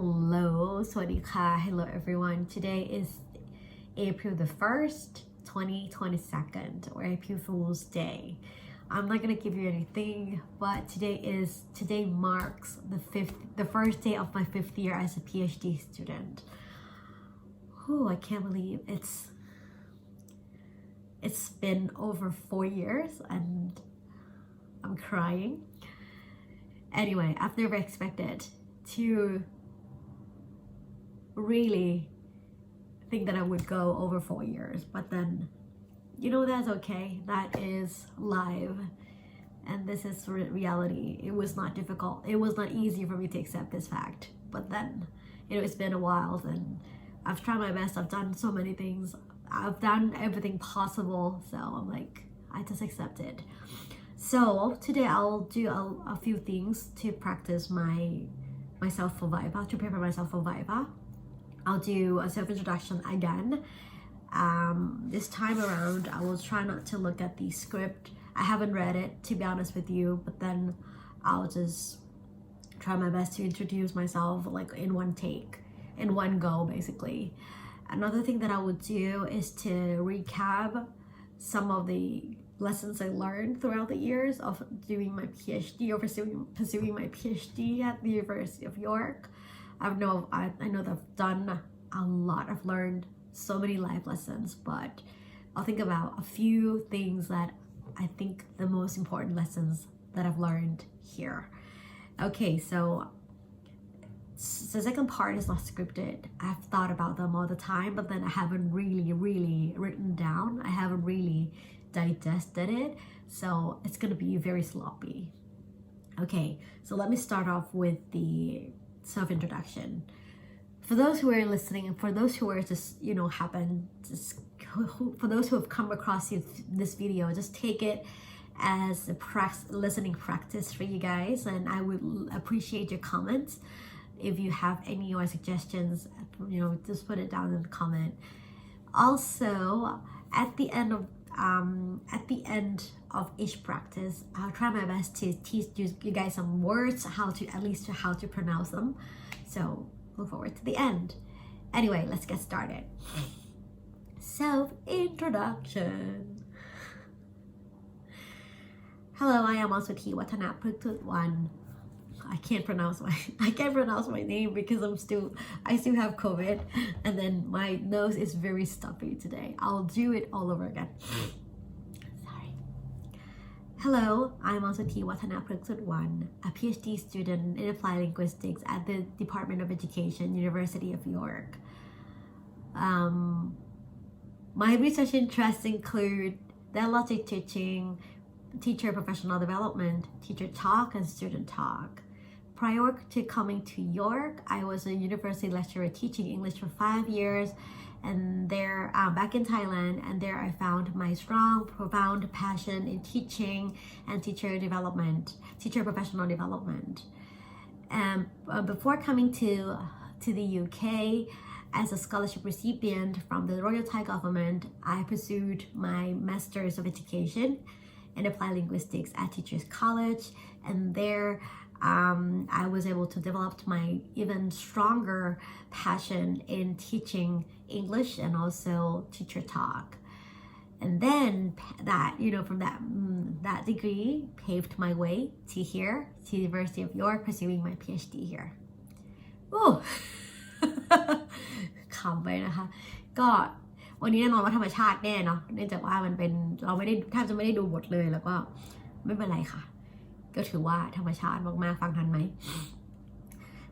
Hello สวัสดีค่ะ Hello everyone. Today is April the 1st, 2022 or April Fool's Day. I'm not gonna give you anything, but today marks the first day of my 5th year as a PhD student. Whew, I can't believe it's been over 4 years and I'm crying. Anyway, I've never expected to really think that I would go over 4 years, but then that's okay. That is live, and this is reality. It was not difficult. It was not easy for me to accept this fact, but then it's been a while, and I've tried my best. I've done so many things. I've done everything possible, so I'm like, I just accept it. So today I'll do a few things to practice myself for VIVA, to prepare myself for VIVA. I'll do a self-introduction again. This time around, I will try not to look at the script. I haven't read it, to be honest with you, but then I'll just try my best to introduce myself like in one take, in one go, basically. Another thing that I would do is to recap some of the lessons I learned throughout the years of doing my PhD or pursuing my PhD at the University of York. I know that I've done a lot. I've learned so many life lessons, but I'll think about a few things that I think the most important lessons that I've learned here. Okay, so the second part is not scripted. I've thought about them all the time, but then I haven't really written down. I haven't really digested it, so it's gonna be very sloppy. Okay, so let me start off with the self-introduction. For those who are listening, and for those who are just for those who have come across this video, just take it as a listening practice for you guys, and I would appreciate your comments. If you have any or suggestions, just put it down in the comment. Also, at the end of each practice, I'll try my best to teach you guys some words, how to pronounce them. So look forward to the end. Anyway, let's get started. Self-introduction. Hello, I am อมสอบ วัฒนพฤกษ์ I can't pronounce my name because I still have COVID, and then my nose is very stuffy today. I'll do it all over again. Sorry. Hello, I'm อมสอบ วัฒนพฤกษ์ a PhD student in applied linguistics at the Department of Education, University of York. My research interests include dialogic teaching, teacher professional development, teacher talk, and student talk. Prior to coming to York, I was a university lecturer teaching English for 5 years, and there back in Thailand, and there I found my strong, profound passion in teaching and teacher professional development. Before coming to the UK as a scholarship recipient from the Royal Thai government, I pursued my Master's of Education in Applied Linguistics at Teachers College, and there I was able to develop my even stronger passion in teaching English and also teacher talk. And then that, from that degree paved my way to here, to the University of York, pursuing my PhD here. Oh, ขำไปนะคะ ก็วันนี้แน่นอนว่าธรรมชาติแน่เนาะ เนื่องจากว่ามันเป็นเราไม่ได้แทบจะไม่ได้ดูบทเลยแล้วก็ไม่เป็นไรค่ะก็ถือว่าธรรมชาติมากๆฟังทันไหม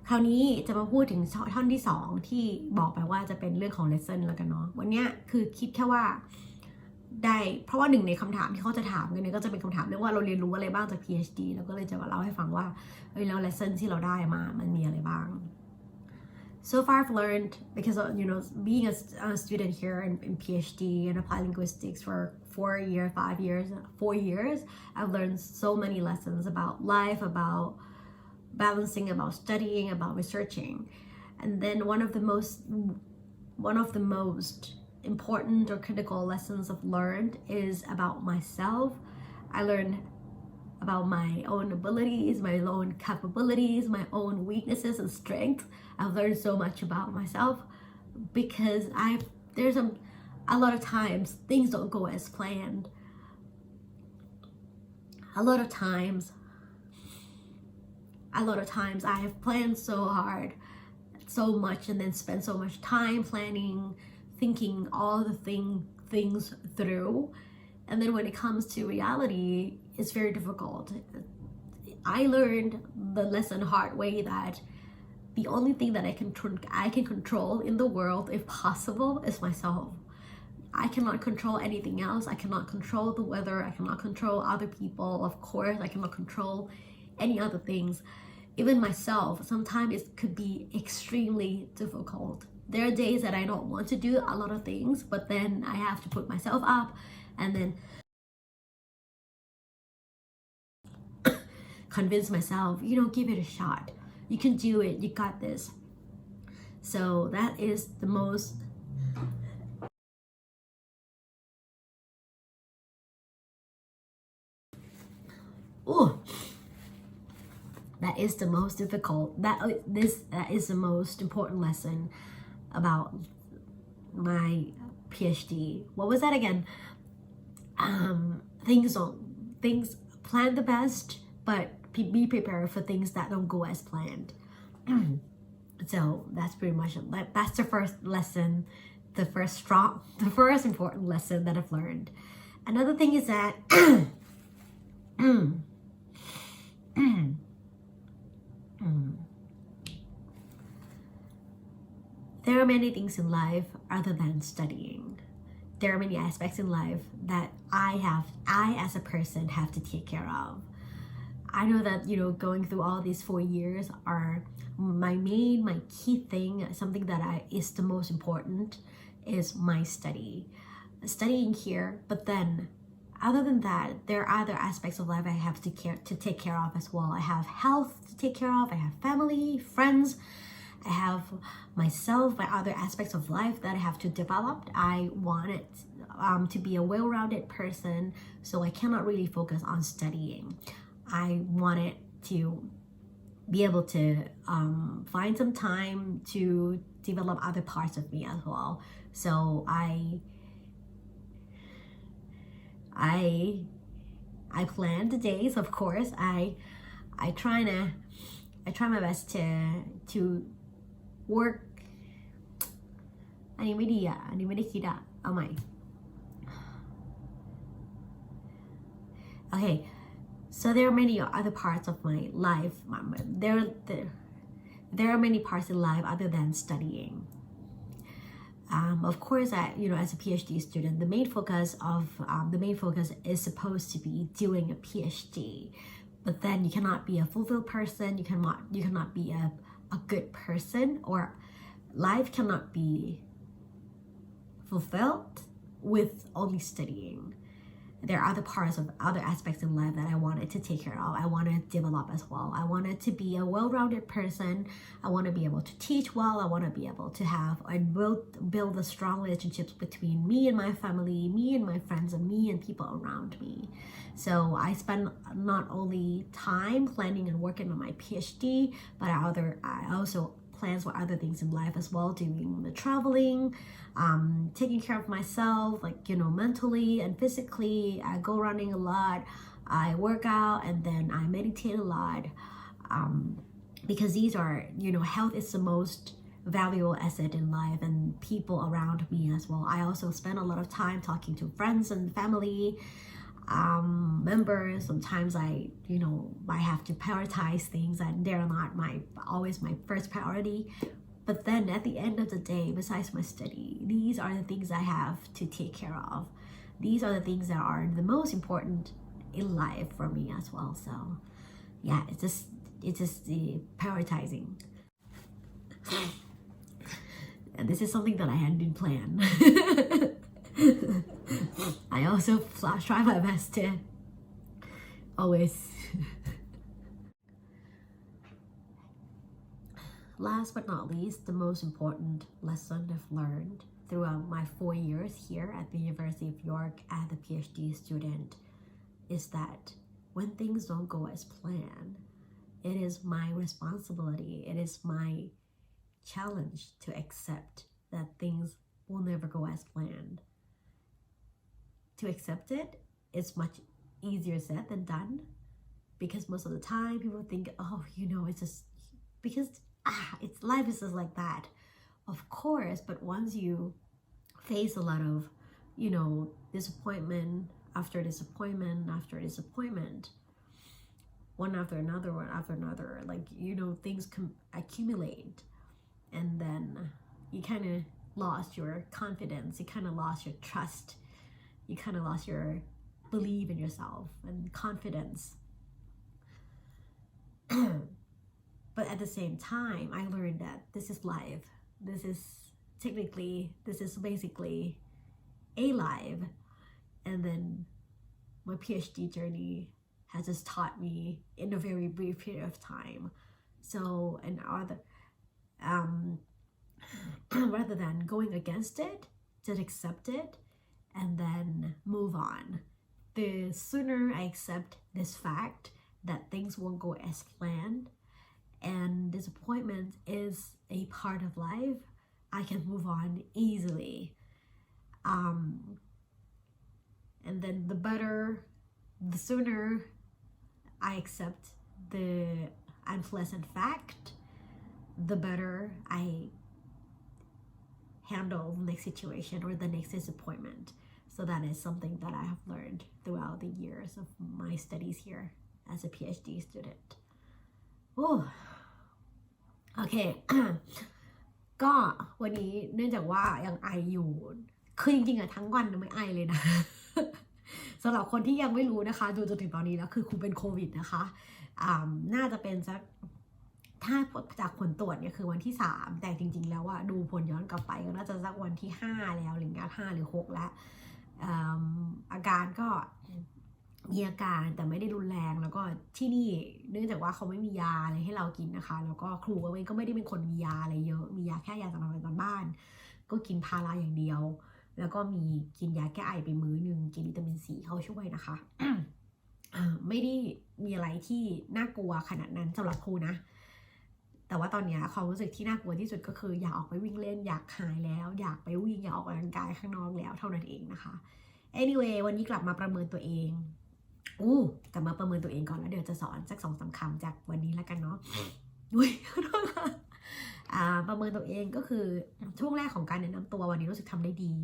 คราวนี้จะมาพูดถึงท่อนที่2ที่บอกไปว่าจะเป็นเรื่องของ lesson แล้วกันเนาะวันนี้คือคิดแค่ว่าได้เพราะว่าหนึ่งในคำถามที่เขาจะถามกันเนี่ยก็จะเป็นคำถามเรื่องว่าเราเรียนรู้อะไรบ้างจาก PhD แล้วก็เลยจะมาเล่าให้ฟังว่าแล้ว lesson ที่เราได้มามันมีอะไรบ้าง So far I've learned, because being a student here in PhD and applied linguistics for 4 years, I've learned so many lessons about life, about balancing, about studying, about researching. And then one of the most important or critical lessons I've learned is about myself. I learned about my own abilities, my own capabilities, my own weaknesses and strengths. I've learned so much about myself because there's a lot of times things don't go as planned. A lot of times I have planned so hard, so much, and then spent so much time planning, thinking all the things through, and then when it comes to reality, it's very difficult. I learned the lesson hard way that the only thing that I can control in the world, if possible, is myself. I cannot control anything else. I cannot control the weather. I cannot control other people. Of course, I cannot control any other things. Even myself, sometimes it could be extremely difficult. There are days that I don't want to do a lot of things, but then I have to put myself up and then convince myself, give it a shot. You can do it. You got this. So that is the most that is the most difficult. That is the most important lesson about my PhD. What was that again? Things plan the best, but be prepared for things that don't go as planned. So that's pretty much it. That's the first lesson, the first important lesson that I've learned. Another thing is that there are many things in life other than studying. There are many aspects in life that I as a person have to take care of. I know that, going through all these 4 years are my key thing, something that is the most important is my studying here. But then other than that, there are other aspects of life I have to take care of as well. I have health to take care of. I have family, friends. I have myself, my other aspects of life that I have to develop. I wanted to be a well-rounded person, so I cannot really focus on studying. I wanted to be able to find some time to develop other parts of me as well. So I plan the days, of course. I try my best to work. อันนี้ไม่ดีอ่ะ อันนี้ไม่ได้คิดอ่ะ เอาใหม่ Okay, so there are many other parts of my life. There are many parts in life other than studying. Of course, as a PhD student, the main focus is supposed to be doing a PhD. But then you cannot be a fulfilled person. You cannot be a good person, or life cannot be fulfilled with only studying. There are other aspects in life that I wanted to take care of. I want to develop as well. I wanted to be a well-rounded person. I want to be able to teach well. I want to be able to have and build the strong relationships between me and my family, me and my friends, and me and people around me. So I spend not only time planning and working on my PhD, but I also plans for other things in life as well, doing the traveling, taking care of myself, mentally and physically. I go running a lot, I work out, and then I meditate a lot, because these are, health is the most valuable asset in life, and people around me as well. I also spend a lot of time talking to friends and family members. Sometimes I have to prioritize things and they're not always my first priority. But then at the end of the day, besides my study, these are the things I have to take care of. These are the things that are the most important in life for me as well. So yeah, it's just the prioritizing. And this is something that I hadn't planned. I also try my best to always last but not least, the most important lesson I've learned throughout my 4 years here at the University of York as a PhD student is that when things don't go as planned, it is my responsibility, it is my challenge to accept that things will never go as planned. To accept it is much easier said than done, because most of the time people think, oh, it's just because it's life is just like that. Of course, but once you face a lot of disappointment after disappointment after disappointment, one after another, like things accumulate, and then you kind of lost your confidence, you kind of lost your trust, you kind of lost your belief in yourself and confidence. But at the same time, I learned that this is life. This is basically a life. And then my PhD journey has just taught me in a very brief period of time. So, rather than going against it, just accept it and then move on. The sooner I accept this fact that things won't go as planned and disappointment is a part of life, I can move on easily. And then the sooner I accept the unpleasant fact, the better I handle the next situation or the next disappointment. So that is something that I have learned throughout the years of my studies here as a PhD student. Oh, okay. ก็วันนี้เนื่องจากว่ายังไออยู่คือจริงๆทั้งวันไม่ไอเลยนะ สำหรับคนที่ยังไม่รู้นะคะดูจนถึงตอนนี้แล้วคือคุณเป็นโควิดนะคะน่าจะเป็นสักถ้าจากผลตรวจเนี่ยคือวันที่3แต่จริงๆแล้วดูผลย้อนกลับไปก็น่าจะสักวันที่5แล้วอะไรเงี้ย5หรือ6แล้วอาการก็มีอาการแต่ไม่ได้รุนแรงแล้วก็ที่นี่เนื่องจากว่าเขาไม่มียาอะไรให้เรากินนะคะแล้วก็ครูเองก็ไม่ได้เป็นคนมียาอะไรเยอะมียาแค่ยาสำหรับตอนบ้านก็กินพาราอย่างเดียวแล้วก็มีกินยาแก้ไอไปมื้อนึงกินวิตามินซีเข้าช่วยนะคะ ไม่ได้มีอะไรที่น่ากลัวขนาดนั้นสำหรับครูนะแต่ว่าตอนนี้ความรู้สึกที่น่ากลัวที่สุดก็คืออยากออกไปวิ่งเล่นอยากหายแล้วอยากไปวิ่งอยากออกกำลังกายข้างนอกแล้วเท่านั้นเองนะคะ anyway วันนี้กลับมาประเมินตัวเองกลับมาประเมินตัวเองก่อนแล้วเดี๋ยวจะสอนสัก 2-3 คำจากวันนี้แล้วกันเนาะอุ้ยโทษค่ะประเมินตัวเองก็คือช่วงแรกของการแนะนำตัววันนี้รู้สึกทำได้ดี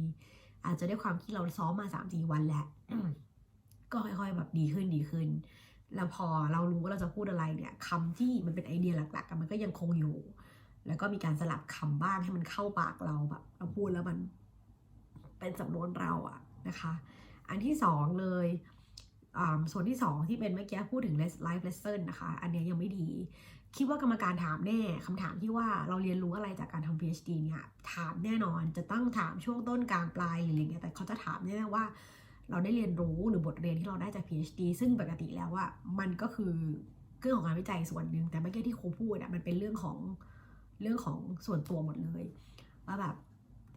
อาจจะด้วยความที่เราซ้อมมา 3-4 วันแล้วก็ค่อยๆแบบดีขึ้นแล้วพอเรารู้ว่าเราจะพูดอะไรเนี่ยคำที่มันเป็นไอเดียหลักๆมันก็ยังคงอยู่แล้วก็มีการสลับคำบ้างให้มันเข้าปากเราแบบเราพูดแล้วมันเป็นสำนวนเราอะนะคะอันที่2เลยส่วนที่2ที่เป็นเมื่อกี้พูดถึง life lesson นะคะอันนี้ยังไม่ดีคิดว่ากรรมการถามแน่คำถามที่ว่าเราเรียนรู้อะไรจากการทำ PhD เนี่ยถามแน่นอนจะต้องถามช่วงต้นกลางปลายหรืออะไรเงี้ยแต่เขาจะถามแน่ว่าเราได้เรียนรู้หรือบทเรียนที่เราได้จาก PhD ซึ่งปกติแล้วว่ามันก็คือเรื่องของงานวิจัยส่วนหนึ่งแต่เมื่อกี้ที่ครูพูดมันเป็นเรื่องของส่วนตัวหมดเลยว่าแบบ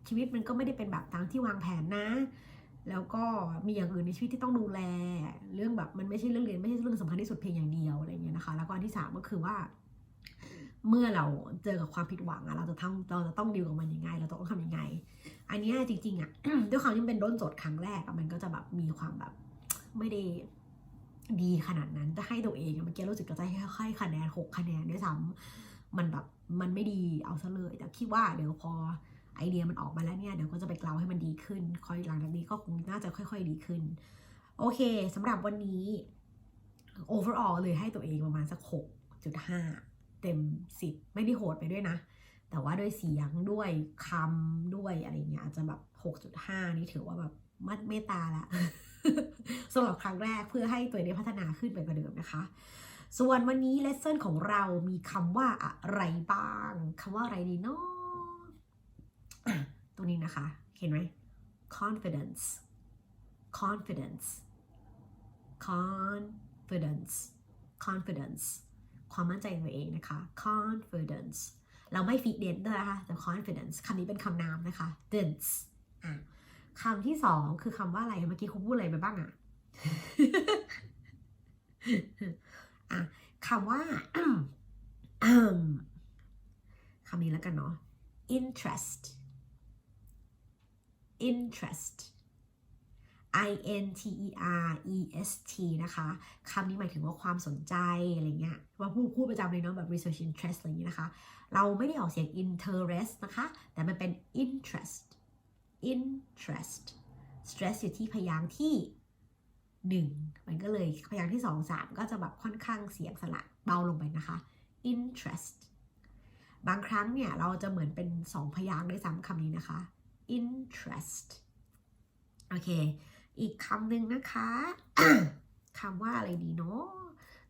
ชีวิตมันก็ไม่ได้เป็นแบบตามที่วางแผนนะแล้วก็มีอย่างอื่นในชีวิตที่ต้องดูแลเรื่องแบบมันไม่ใช่เรื่องเรียนไม่ใช่เรื่องสำคัญที่สุดเพียงอย่างเดียวอะไรเงี้ยนะคะแล้วก็อันที่3ก็คือว่าเมื่อเราเจอกับความผิดหวังเราจะต้องดีลกับมันยังไงเราต้องทำยังไงอันนี้จริงๆด้วยความที่เป็นด้นโจทย์ครั้งแรกมันก็จะแบบมีความแบบไม่ได้ดีขนาดนั้นจะให้ตัวเองเมื่อกี้รู้สึกจะให้คะแนน6 คะแนนด้วยซ้ำมันแบบมันไม่ดีเอาซะเลยแต่คิดว่าเดี๋ยวพอไอเดียมันออกมาแล้วเนี่ยเดี๋ยวก็จะไปเกลาให้มันดีขึ้นคอยหลังจากนี้ก็คงน่าจะค่อยๆดีขึ้นโอเคสำหรับวันนี้ overall เลยให้ตัวเองประมาณสัก 6.5 เต็ม 10ไม่ได้โหดไปด้วยนะแต่ว่าด้วยเสียงด้วยคำด้วยอะไรเงี้ยอาจจะแบบ 6.5 นี่ถือว่าแบบมัดเมตตาละ สำหรับครั้งแรกเพื่อให้ตัวเองได้พัฒนาขึ้นไปกว่าเดิมนะคะส่วนวันนี้ lesson ของเรามีคำว่าอะไรบ้างคำว่าอะไรดีเนาะตรงนี้นะคะเห็นไหม confidence ความมั่นใจในตัวเองนะคะ confidence เราไม่ฟิกเด่นด้วยนะคะแต่ confidence คำนี้เป็นคำนามนะคะ dense คำที่2คือคำว่าอะไรเมื่อกี้คุณพูดอะไรไปบ้าง อ่ะคำว่า คำนี้แล้วกันเนาะ interest interest INTEREST นะคะคำนี้หมายถึงว่าความสนใจอะไรเงี้ยว่าพูดประจำเลยเนาะแบบ research interest อะไรอย่างนี้นะคะเราไม่ได้ออกเสียง interest นะคะแต่มันเป็น interest interest stress อยู่ที่พยางค์ที่1มันก็เลยพยางค์ที่2 3ก็จะแบบค่อนข้างเสียงสระเบาลงไปนะคะ interest บางครั้งเนี่ยเราจะเหมือนเป็น2พยางค์ด้วยซ้ำคำนี้นะคะ interest โอเคอีกคำหนึ่งนะคะ คำว่าอะไรดีเนาะ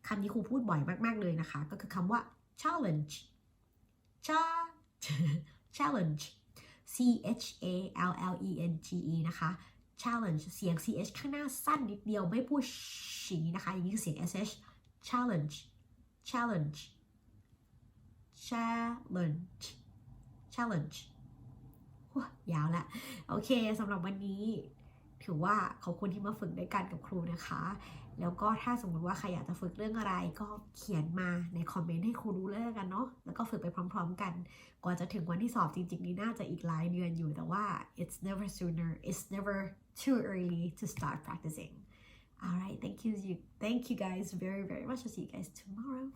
คำนี้ครูพูดบ่อยมากๆเลยนะคะก็คือคำว่า challenge challenge CHALLENGE นะคะ challenge เสียง CH ข้างหน้าสั้นนิดเดียวไม่พูดฉีนะคะอย่างนี้คือเสียง SH challenge challenge challenge challenge ยาวละโอเคสำหรับวันนี้ถือว่าขอบคุณที่มาฝึกด้วยกันกับครูนะคะแล้วก็ถ้าสมมติว่าใครอยากจะฝึกเรื่องอะไรก็เขียนมาในคอมเมนต์ให้ครูรู้เรื่องกันเนาะแล้วก็ฝึกไปพร้อมๆกันกว่าจะถึงวันที่สอบจริงๆนี่น่าจะอีกหลายเดือนอยู่แต่ว่า it's never too early to start practicing alright thank you guys very much I'll see you guys tomorrow